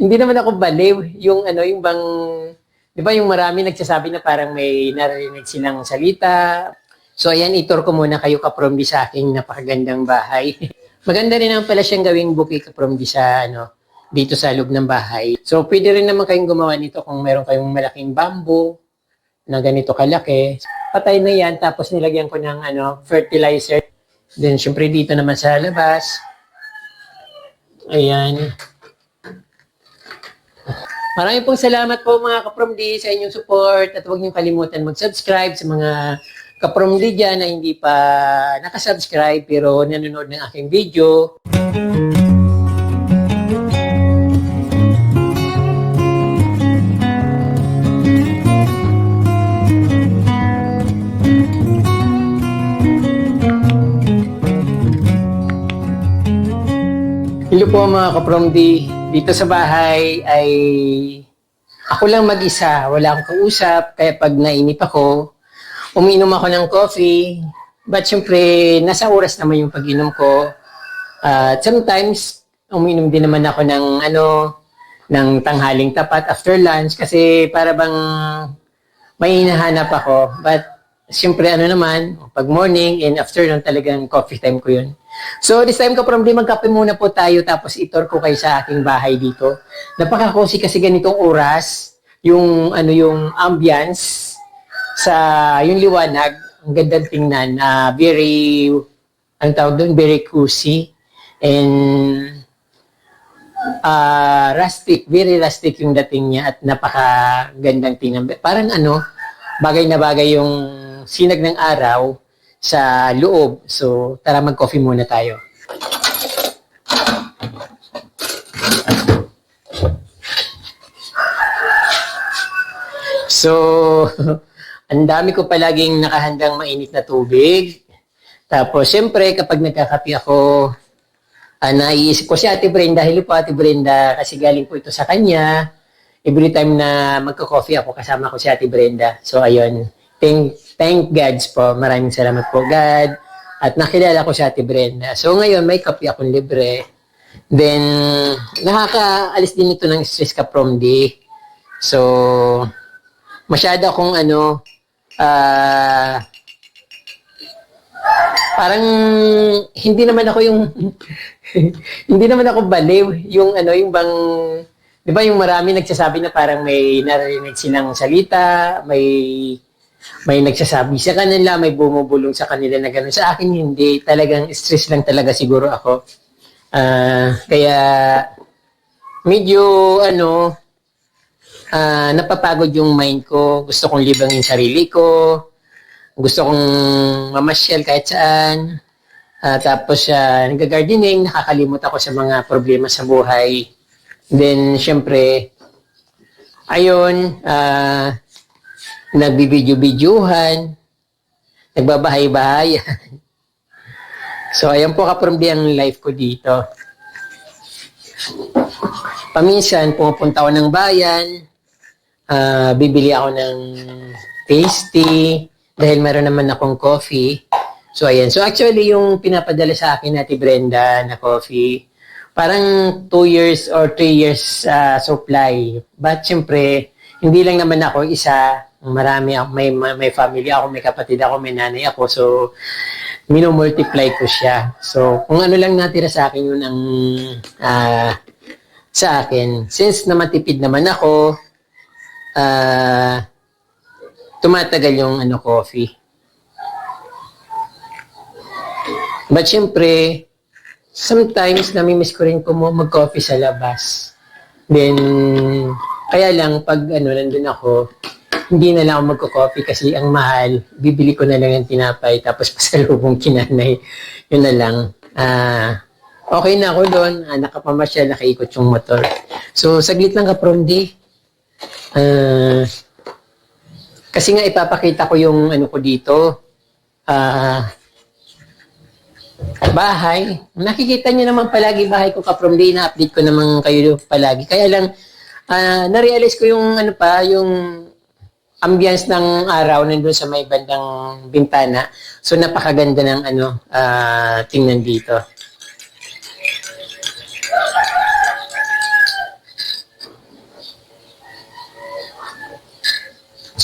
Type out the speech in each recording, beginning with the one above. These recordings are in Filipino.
Hindi naman ako baliw. Yung ano, yung bang, di ba yung marami nagsasabi na parang may narinig silang salita. So ayan, itur ko muna kayo kapromdi sa aking napakagandang bahay. Maganda rin naman pala siyang gawing bouquet kapromdi sa ano, dito sa loob ng bahay. So pwede rin naman kayong gumawa nito kung meron kayong malaking bamboo na ganito kalaki. Patay na yan, tapos nilagyan ko ng ano, fertilizer. Then syempre dito naman sa labas. Ayan. Maraming pong salamat po mga kapromdi sa inyong support at huwag niyong kalimutan mag-subscribe sa mga kapromdi dyan na hindi pa nakasubscribe pero nanonood ng aking video. Hello po mga kapromdi. Dito sa bahay ay ako lang mag-isa. Wala akong kausap. Kaya pag nainip ako, uminom ako ng coffee. But syempre, nasa oras naman yung pag-inom ko. At sometimes, uminom din naman ako ng ng tanghaling tapat after lunch kasi para bang may hinahanap ako. But syempre naman, pag morning and afternoon talagang coffee time ko yun. So this time kapromdi, magkape muna po tayo tapos itor ko kayo sa aking bahay dito. Napaka-cozy kasi ganitong oras, yung yung ambience sa yung liwanag, ang gandang tingnan, very tawag doon, very cozy and rustic, very rustic yung dating niya at napaka-gandang tingnan. Parang bagay na bagay yung sinag ng araw sa loob. So, tara mag-coffee muna tayo. So, ang dami ko palaging nakahandang mainit na tubig. Tapos, siyempre, kapag nagkakape ako, naiisip ko si Ate Brenda. Hello po, Ate Brenda. Kasi galing po ito sa kanya. Every time na magka-coffee ako, kasama ko si Ate Brenda. So, ayun. Thank God po. Maraming salamat po, God. At nakilala ko si Ate Brenda. So, ngayon, may kape akong libre. Then, nakakaalis din ito ng stress kapromdi. So, masyado akong parang hindi naman ako yung hindi naman ako baliw. Yung yung bang, di ba yung marami nagsasabi na parang may narinig silang salita, may nagsasabi sa kanila, may bumubulong sa kanila na gano'n. Sa akin, hindi. Talagang stress lang talaga siguro ako. Kaya, medyo, napapagod yung mind ko. Gusto kong libangin sarili ko. Gusto kong mamasyal kahit saan. Tapos, nag-gardening, nakakalimot ako sa mga problema sa buhay. Then, syempre, ayun, nagbibidyo-bidyuhan, nagbabahay-bahayan. So, ayan po kapromdi ang life ko dito. Paminsan, pumupunta ako ng bayan, bibili ako ng tasty, dahil meron naman akong coffee. So, ayan. So, actually, yung pinapadala sa akin Ate Brenda na coffee, parang 2 years or 3 years supply. But, syempre, hindi lang naman ako isa, marami ako, may family ako, may kapatid ako, may nanay ako. So, minumultiply ko siya. So, kung ano lang natira sa akin yun ang sa akin. Since naman tipid naman ako, tumatagal yung coffee. But syempre, sometimes namimiss ko rin po mag-coffee sa labas. Then, kaya lang pag nandun ako, hindi na lang ako magko-coffee kasi ang mahal, bibili ko na lang yung tinapay tapos pasalubong kinanay. Yun na lang. Okay na ako doon. Nakapamasyal, nakaikot yung motor. So, saglit lang kapromdi. Kasi nga ipapakita ko yung ko dito. Bahay. Nakikita niyo naman palagi bahay ko kapromdi. Na-update ko naman kayo palagi. Kaya lang, na-realize ko yung yung ambience ng araw nandun sa may bandang bintana. So, napakaganda ng tingnan dito.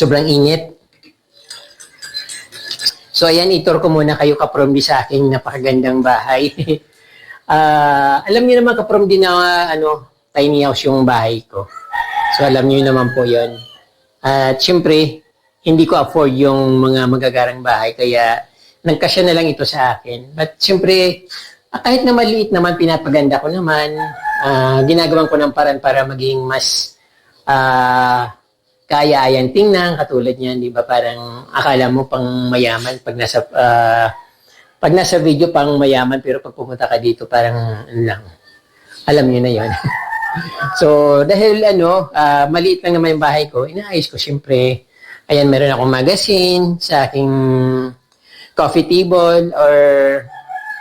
sobrang init. So ayan, itur ko muna kayo kapromdi sa aking napakagandang bahay. Alam niyo naman kapromdi na tiny house yung bahay ko. So alam niyo naman po yon. At syempre, hindi ko afford yung mga magagarang bahay kaya nagkasya na lang ito sa akin. But syempre, kahit na maliit naman, pinapaganda ko naman. Ginagawan ko ng paraan para maging mas kaya-ayan tingnan, katulad niyan, di ba? Parang akala mo pang mayaman pag nasa video pang mayaman, pero pag pumunta ka dito, parang lang. Alam niyo na yon. So, dahil maliit lang naman yung bahay ko, inaayos ko siyempre. Ayan, meron akong magazine sa aking coffee table or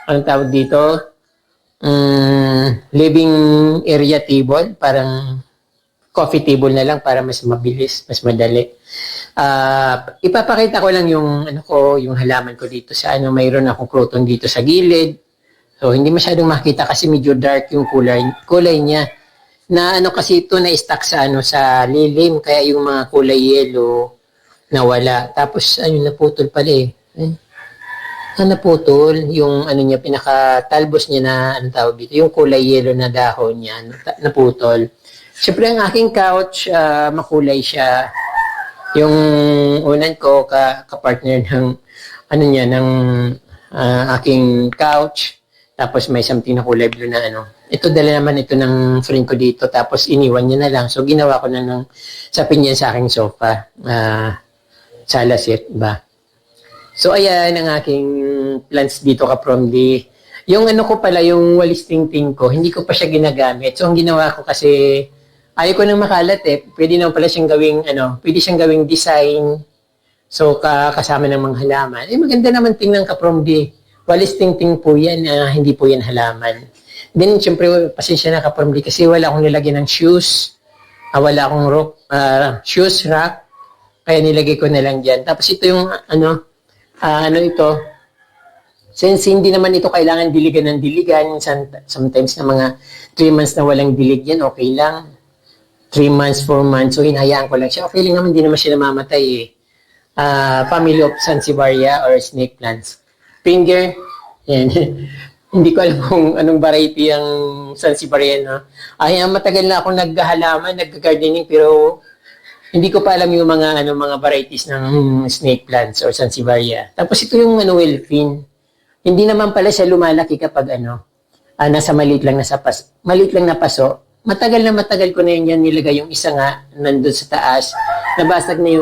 anong tawag dito? Living area table, parang coffee table na lang para mas mabilis, mas madali. Ipapakita ko lang yung yung halaman ko dito sa mayroon akong croton dito sa gilid. So hindi masyadong makita kasi medyo dark yung kulay niya. Na kasi ito na stuck sa sa lilim kaya yung mga kulay yellow nawala. Tapos naputol pala eh. Naputol yung niya pinaka-talbos niya na tawag dito, yung kulay yellow na dahon niya naputol. Siyempre, ang aking couch, makulay siya. Yung unan ko, kapartner ng, ng aking couch. Tapos may something na kulay blue na Ito, dala naman ito ng friend ko dito. Tapos iniwan niya na lang. So, ginawa ko na ng sapin niya sa aking sofa. Sala set ba? So, ayan ang aking plants dito ka-promdi. Yung ko pala, yung walis ting-ting ko, hindi ko pa siya ginagamit. So, ang ginawa ko kasi, ayaw ko nang makalat eh. Pwede naman pala siyang gawing, pwede siyang gawing design. So, kasama ng mga halaman. Maganda naman tingnan ka-promdi. Walis ting-ting po yan, hindi po yan halaman. Then, syempre, pasensya na ka-promdi kasi wala akong nilagyan ng shoes. Wala akong shoes rack. Kaya nilagay ko na lang dyan. Tapos ito yung, ito. Since hindi naman ito kailangan diligan ng diligan, sometimes na mga 3 months na walang dilig yan, okay lang. 3 months, 4 months, so hinahayaan ko lang siya. Okay lang naman, hindi naman siya namamatay eh. Family of Sansevieria or snake plants. Finger, yan. Hindi ko alam kung anong variety ang Sansevieria, no? Matagal na akong naghahalaman, nag-gardening, pero hindi ko pa alam yung mga varieties ng snake plants or Sansevieria. Tapos ito yung Wilfin. Hindi naman pala siya lumalaki kapag nasa maliit lang na paso. Matagal ko na yan nilagay yung isa nga nandun sa taas. Nabasag na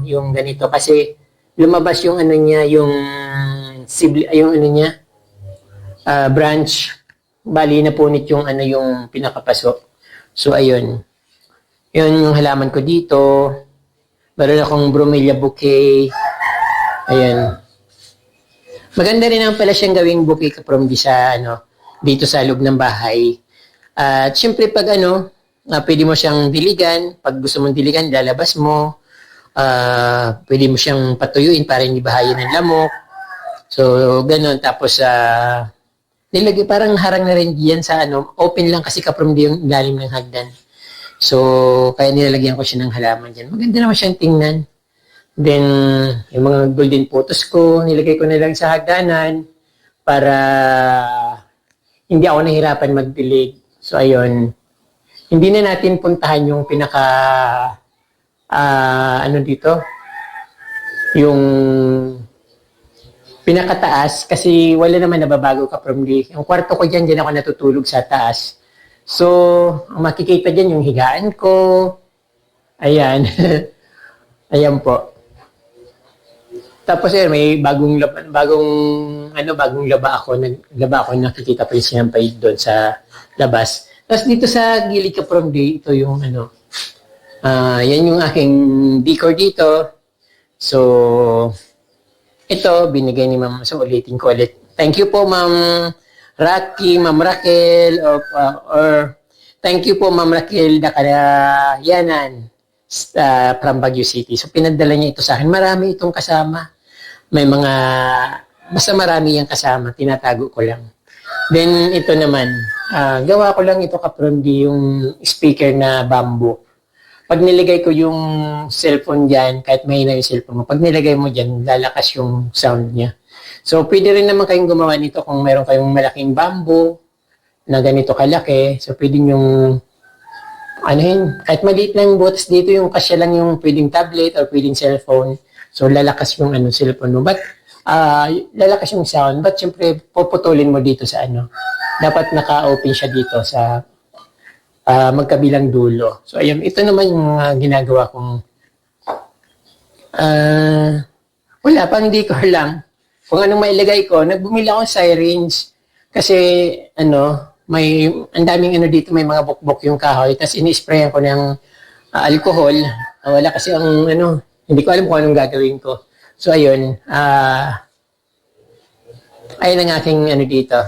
yung ganito kasi lumabas yung niya, yung branch. Bali na punit yung yung pinakapaso. So ayun. Yun yung halaman ko dito. Meron akong bromeliad bouquet. Ayan. Maganda rin naman pala siyang gawing bouquet from dito sa loob ng bahay. At syempre pag pwede mo siyang diligan. Pag gusto mong diligan, lalabas mo. Pwede mo siyang patuyuin para hindi bahayan ng lamok. So, ganun. Tapos, nilagay, parang harang na rin diyan sa open lang kasi kaprom yung ilalim ng hagdan. So, kaya nilalagyan ko siya ng halaman dyan. Maganda naman siyang tingnan. Then, yung mga golden photos ko, nilagay ko na lang sa hagdanan para hindi ako nahirapan magdilig. So, ayun. Hindi na natin puntahan yung pinaka, dito? Yung pinakataas kasi wala naman nababago ka from the. Yung kwarto ko dyan ako natutulog sa taas. So, ang makikita dyan yung higaan ko. Ayan. Ayan po. Tapos may bagong laba ako. Nakikita pa yung sinampay doon sa labas. Tapos dito sa gilid ka from the, ito yung yan yung aking decor dito. So, ito, binigay ni Ma'am. So, ulitin ko ulit. Thank you po, Ma'am Ma'am Raquel, or thank you po, Ma'am Raquel Dakarayanan from Baguio City. So, pinadala niya ito sa akin. Marami itong kasama. May basta marami yung kasama. Tinatago ko lang. Then, ito naman. Gawa ko lang ito kaprondi yung speaker na bamboo. pag nilagay ko yung cellphone dyan, kahit mahina yung cellphone mo, pag nilagay mo dyan, lalakas yung sound niya. So, pwede rin naman kayong gumawa nito kung meron kayong malaking bamboo na ganito kalaki. So, pwede yung, ano yun, kahit maliit lang yung butas dito, yung kasya lang yung pwedeng tablet or pwedeng cellphone. So, lalakas yung cellphone mo. But, lalakas yung sound. But, syempre, puputulin mo dito sa dapat naka-open siya dito sa magkabilang dulo. So, ayun, ito naman yung ginagawa kong wala, pang decor lang. Kung anong mailagay ko, nagbumili ako ng syringe kasi, may, ang daming dito, may mga bukbok yung kahoy, tapos ini-sprayan ko ng alcohol. Wala kasi hindi ko alam kung anong gagawin ko. So, ayun, ayun ang aking dito.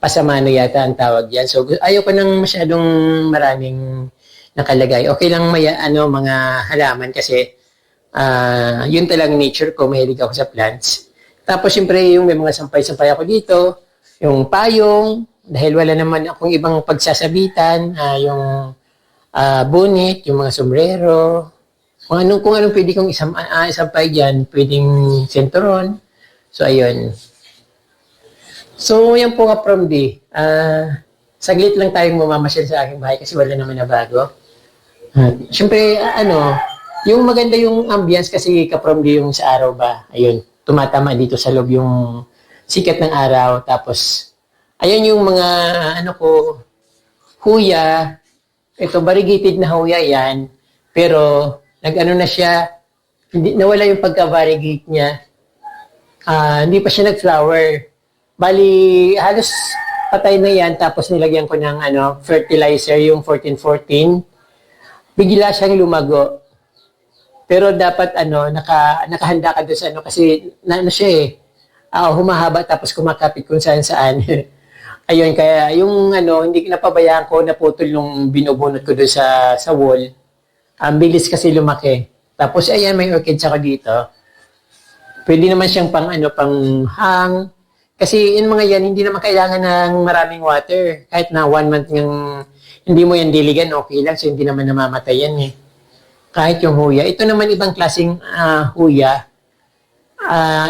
Pasamano yata ang tawag yan. So, ayaw ko nang masyadong maraming nakalagay. Okay lang may mga halaman kasi yun talagang nature ko. Mahilig ako sa plants. Tapos, syempre, yung may mga sampay-sampay ako dito. Yung payong, dahil wala naman akong ibang pagsasabitan. Yung bonnet, yung mga sombrero. Kung anong pwede kong isampay dyan, pwedeng senturon. So, ayun. So, yan po nga from D. Saglit lang tayong mamamasyal sa aking bahay kasi wala naman na bago. Siyempre, yung maganda yung ambience kasi ka-from D yung sa araw ba. Ayun, tumatama dito sa loob yung sikat ng araw. Tapos, ayan yung mga, huya. Ito, variegated na huya yan. Pero, na siya, nawala yung pagka-variegate niya. Hindi pa siya nag-flower. Bali, halos patay na yan, tapos nilagyan ko ng fertilizer, yung 14-14. Bigla siyang lumago. Pero dapat nakahanda ka doon sa kasi siya humahaba tapos kumakapit kung saan-saan. Ayun, kaya yung hindi napabayaan ko, naputol nung binubunot ko doon sa wall. Ang bilis kasi lumaki. Tapos ayan, may orchids ako dito. Pwede naman siyang pang hang. Kasi yung mga yan, hindi naman kailangan ng maraming water. Kahit na 1 month yung hindi mo yan diligan, okay lang. So, hindi naman namamatay yan eh. Kahit yung huya. Ito naman ibang klaseng huya.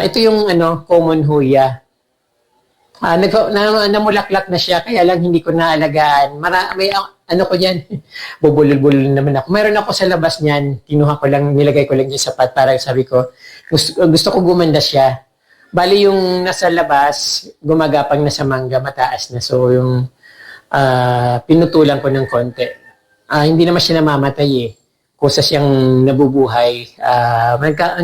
Ito yung common huya. Namulaklak na siya, kaya lang hindi ko naalagaan. May ko dyan. Bubulol-bulol naman ako. Mayroon ako sa labas niyan. Kinuha ko lang, nilagay ko lang dyan sa pat para sabi ko, gusto ko gumanda siya. Bali yung nasa labas, gumagapang na sa mangga, mataas na. So yung pinutulan ko ng konti. Hindi naman siya namamatay eh. Kusa siyang nabubuhay.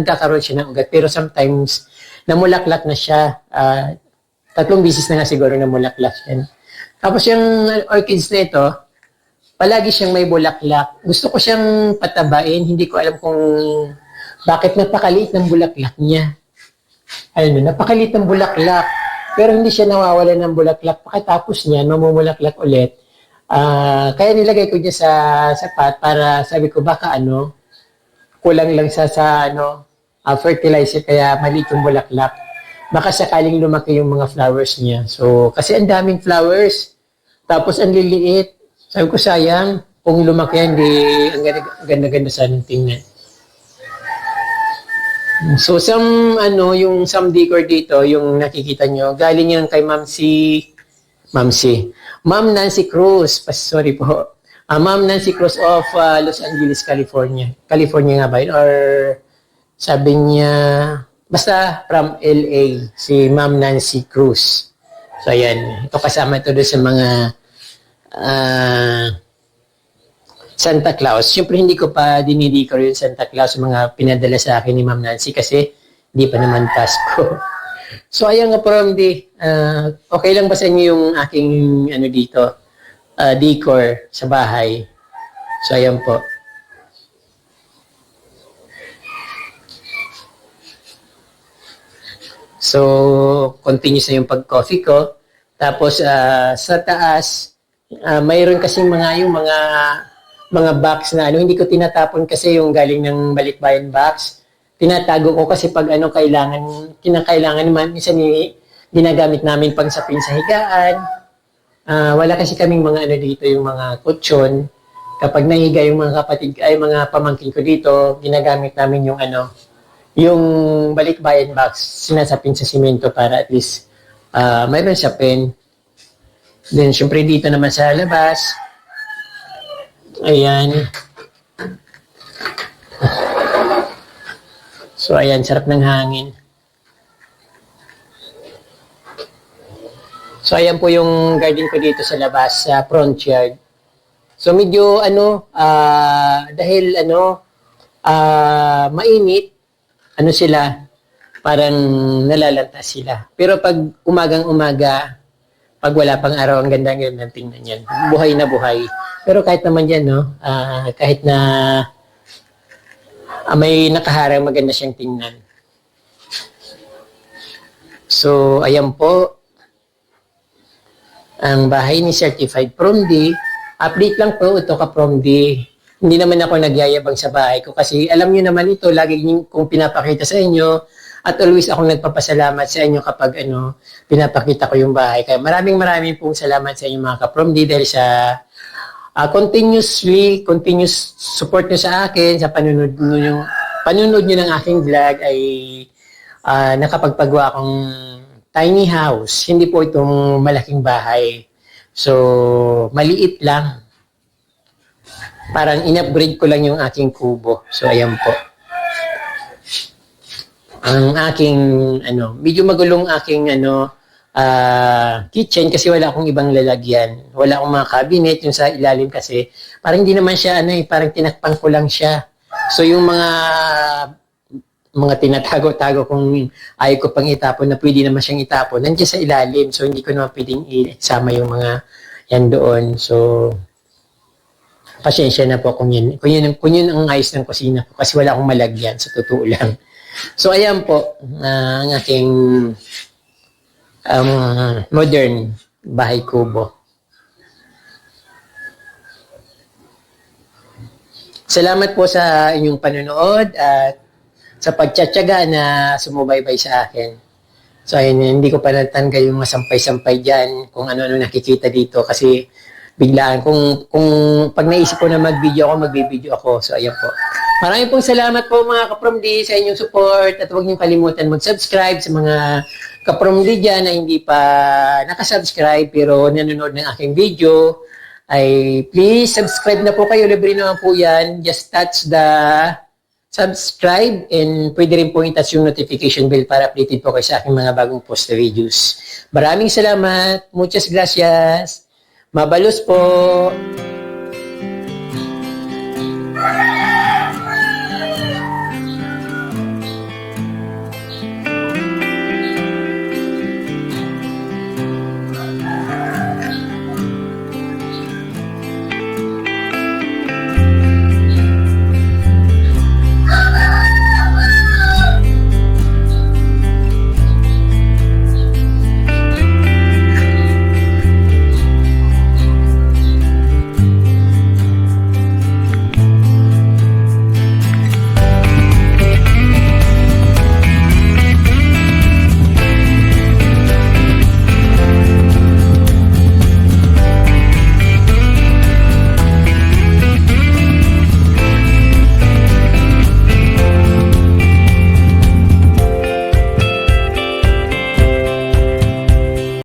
Nagkakaroon siya ng ugat. Pero sometimes, namulaklak na siya. 3 bisis na nga siguro namulaklak siya. Tapos yung orchids na ito, palagi siyang may bulaklak. Gusto ko siyang patabain. Hindi ko alam kung bakit napakaliit ng bulaklak niya. Napakaliit ng bulaklak. Pero hindi siya nawawala ng bulaklak. Pagkatapos niyan, mamumulaklak ulit. Kaya nilagay ko niya sa pot para sabi ko baka kulang lang sa fertilizer kaya maliit yung bulaklak. Baka sakaling lumaki yung mga flowers niya. So, kasi ang daming flowers. Tapos ang liliit. Sabi ko sayang, kung lumaki hindi ang ganda-ganda sanang tingnan. So, yung some decor dito, yung nakikita nyo, galing yan kay Ma'am Nancy Cruz. Sorry po. Ma'am Nancy Cruz of Los Angeles, California. California nga ba yun? Or sabi niya, basta from LA, si Ma'am Nancy Cruz. So, ayan. Ito kasama ito doon sa mga Santa Claus. Siyempre, hindi ko pa dinidecor yung Santa Claus, mga pinadala sa akin ni Ma'am Nancy kasi hindi pa naman Pasko. So, ayan nga from okay lang ba sa inyo yung aking dito, decor sa bahay? So, ayan po. So, continuous na yung pag-coffee ko. Tapos, sa taas, mayroon kasing mga box na hindi ko tinatapon kasi yung galing ng balikbayan box. Tinatago ko kasi pag kinakailangan naman, minsan ginagamit namin pang sapin sa higaan. Wala kasi kaming mga dito, yung mga kutsyon. Kapag nahiga yung mga kapatid, ay mga pamangkin ko dito, ginagamit namin yung yung balikbayan box, sinasapin sa simento para at least mayroon siya pen. Then, syempre dito naman sa labas, ayan. So, ayan, sarap ng hangin. So, ayan po yung garden ko dito sa labas, sa front yard. So, medyo, dahil, mainit, sila, parang nalalanta sila. Pero pag umagang-umaga, pag wala pang araw, ang ganda-ganda tingnan yan. Buhay na buhay. Pero kahit naman yan, kahit na may nakaharang, maganda siyang tingnan. So, ayan po, ang bahay ni Certified From D. Update lang po ito ka From D. Hindi naman ako nagyayabang sa bahay ko kasi alam niyo naman ito, lagi kong pinapakita sa inyo at always akong nagpapasalamat sa inyo kapag pinapakita ko yung bahay. Kaya maraming pong salamat sa inyo mga ka-From D dahil sa continuous support nyo sa akin, sa panunod nyo ng aking vlog ay nakapagpagawa akong tiny house. Hindi po itong malaking bahay. So, maliit lang. Parang in-upgrade ko lang yung aking kubo. So, ayan po. Ang aking, medyo magulong aking, kitchen kasi wala akong ibang lalagyan. Wala akong mga cabinet. Yung sa ilalim kasi, parang hindi naman siya, parang tinakpan ko lang siya. So, yung mga tinatago-tago kung ayaw ko pang itapon na pwede naman siyang itapon, nandiyan sa ilalim. So, hindi ko naman pwedeng isama yung mga yan doon. So, pasensya na po kung yun ang ayos ng kusina ko kasi wala akong malagyan, sa totoo lang. So, ayan po, ang aking modern bahay kubo. Salamat po sa inyong panonood at sa pagtsatsaga na sumubaybay sa akin. So, ayun, hindi ko pa natanggal yung masampay-sampay dyan kung ano-ano nakikita dito kasi biglaan. Kung pag naisip ko na magbibideo ako. So, ayan po. Maraming pong salamat po mga ka-From D sa inyong support at huwag niyong kalimutan mag-subscribe sa mga ka-From D dyan na hindi pa nakasubscribe pero nanonood ng aking video. Ay please subscribe na po kayo. Libre naman po yan. Just touch the subscribe and pwede rin po i-touch yung notification bell para updated po kayo sa aking mga bagong post na videos. Maraming salamat. Muchas gracias. Mabalos po.